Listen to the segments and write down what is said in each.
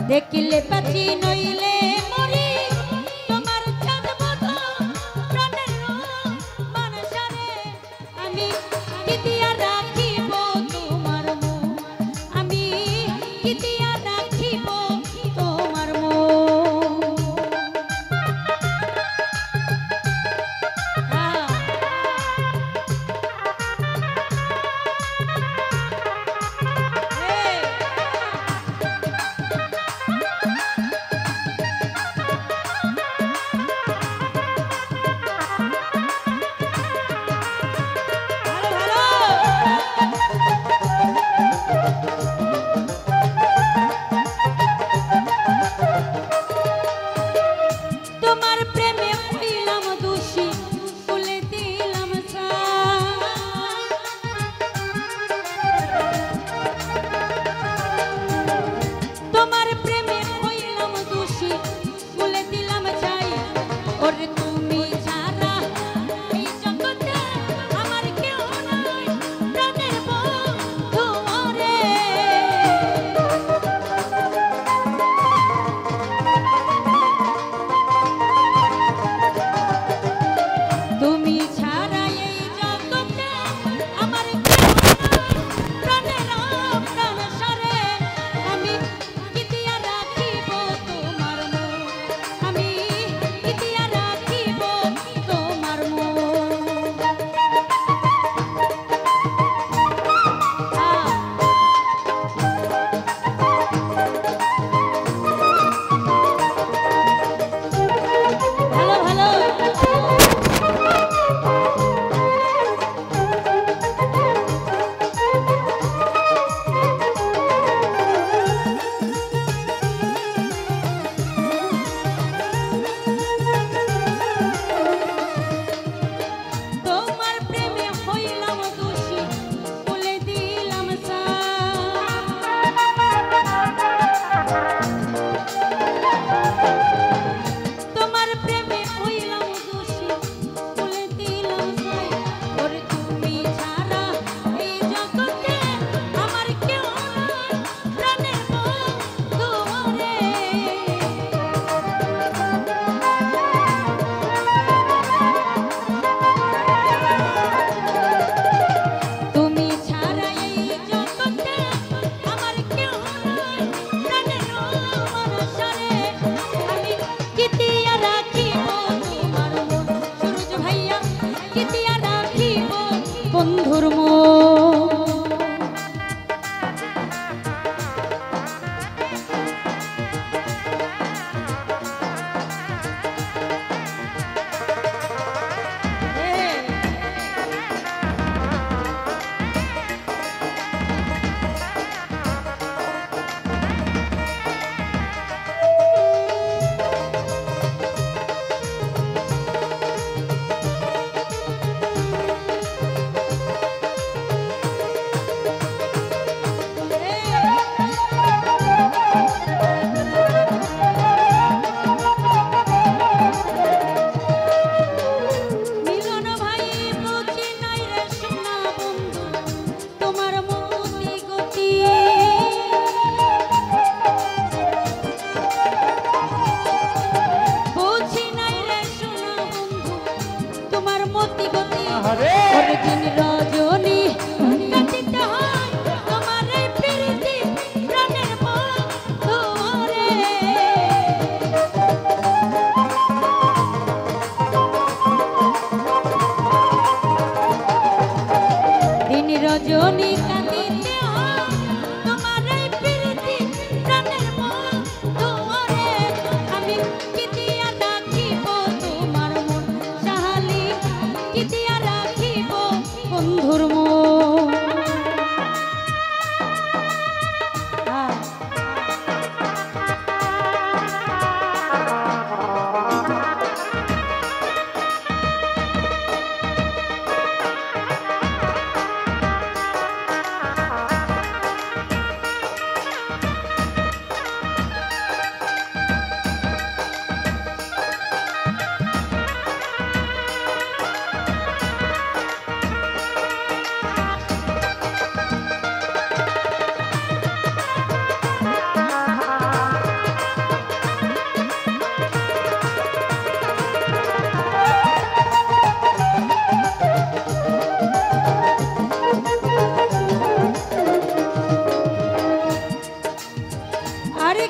দেখিলে বাঁচি নইলে মরি তোমার চাঁদ মতো প্রাণের মানুষারে আমি কি দিয়া রাখিব তোমার মন আমি কি দিয়া রাখিব তোমার মন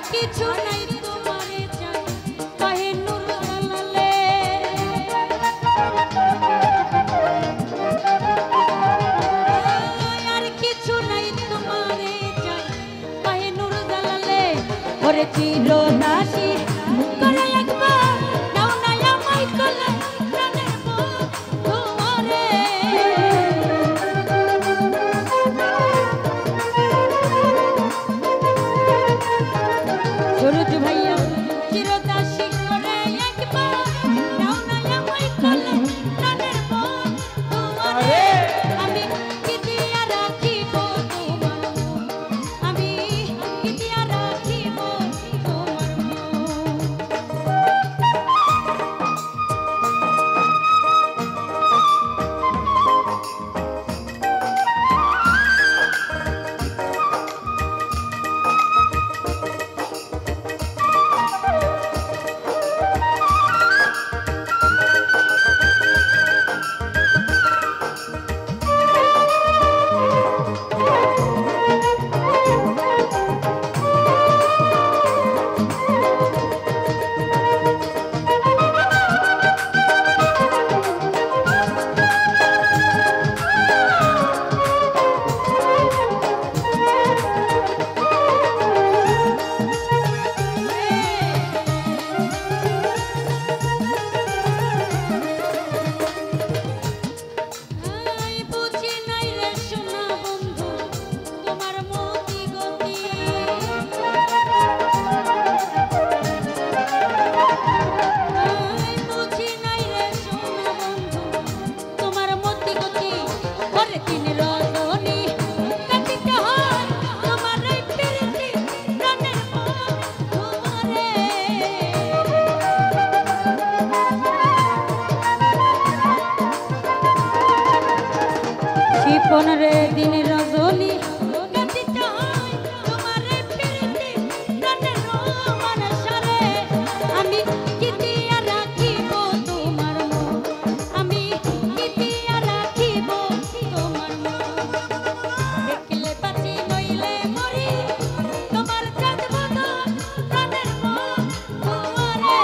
কিছু নাই তোমারে চাই কহে নূর জালালে আর কিছু নাই তোমারে চাই কহে নূর জালালে ওরে চিরদাসী করে একবার নাও না আমায় কোলে প্রাণের তোমারে সুরজ ভাইয়া চিরদাসী করে একবার নাও না আমায় কোলে প্রাণের তোমারে আমি কি দিয়া রাখিব তোমার আমি কি দিয়া রাখিব তোমার পনেরো দিন রজনী কাটিতে হয় তোমারে ফিরতে প্রাণের মানসরে আমি কি দিয়া রাখিব তোমার মন আমি কি দিয়া রাখিব তোমার মন দেখলে বাঁচি নইলে মরি তোমার চাঁদ বদন প্রাণের মন তোমারে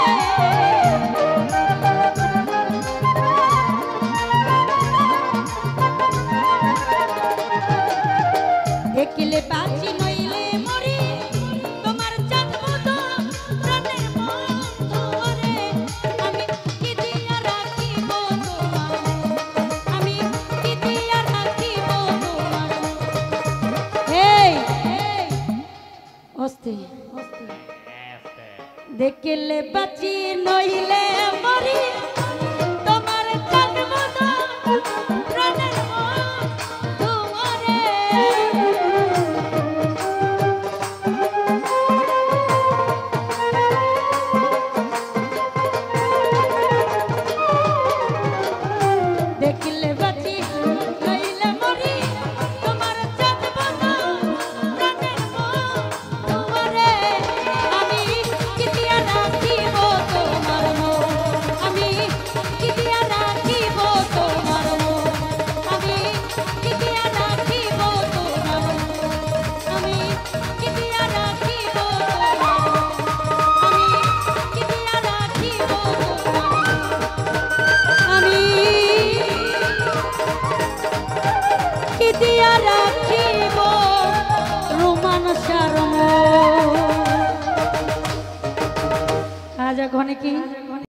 দেখিলে বাঁচি নইলে মরি তোমার চাঁদ বদন প্রাণের বন্ধুরে আমি কি দিয়া রাখিব তোমার আমি কি দিয়া রাখিব তোমার এই অস্তে দেখিলে বাঁচি নইলে মরি তোমার চাঁদ বদন প্রাণের বন্ধুরে দেখিলে বাঁচি নইলে মরি তোমার চাঁদ বদন প্রাণের তোমারে আমি কি দিয়া রাখিব তোমার মন আমি কি দিয়া রাখিব তোমার মন আমি কি দিয়া রাখিব তোমার মন আমি কি দিয়া রাখিব তোমার মন আমি কি দিয়া রাখিব তোমার আমি কি দিয়া রাখিব রোমান সারম আজ ঘনে কি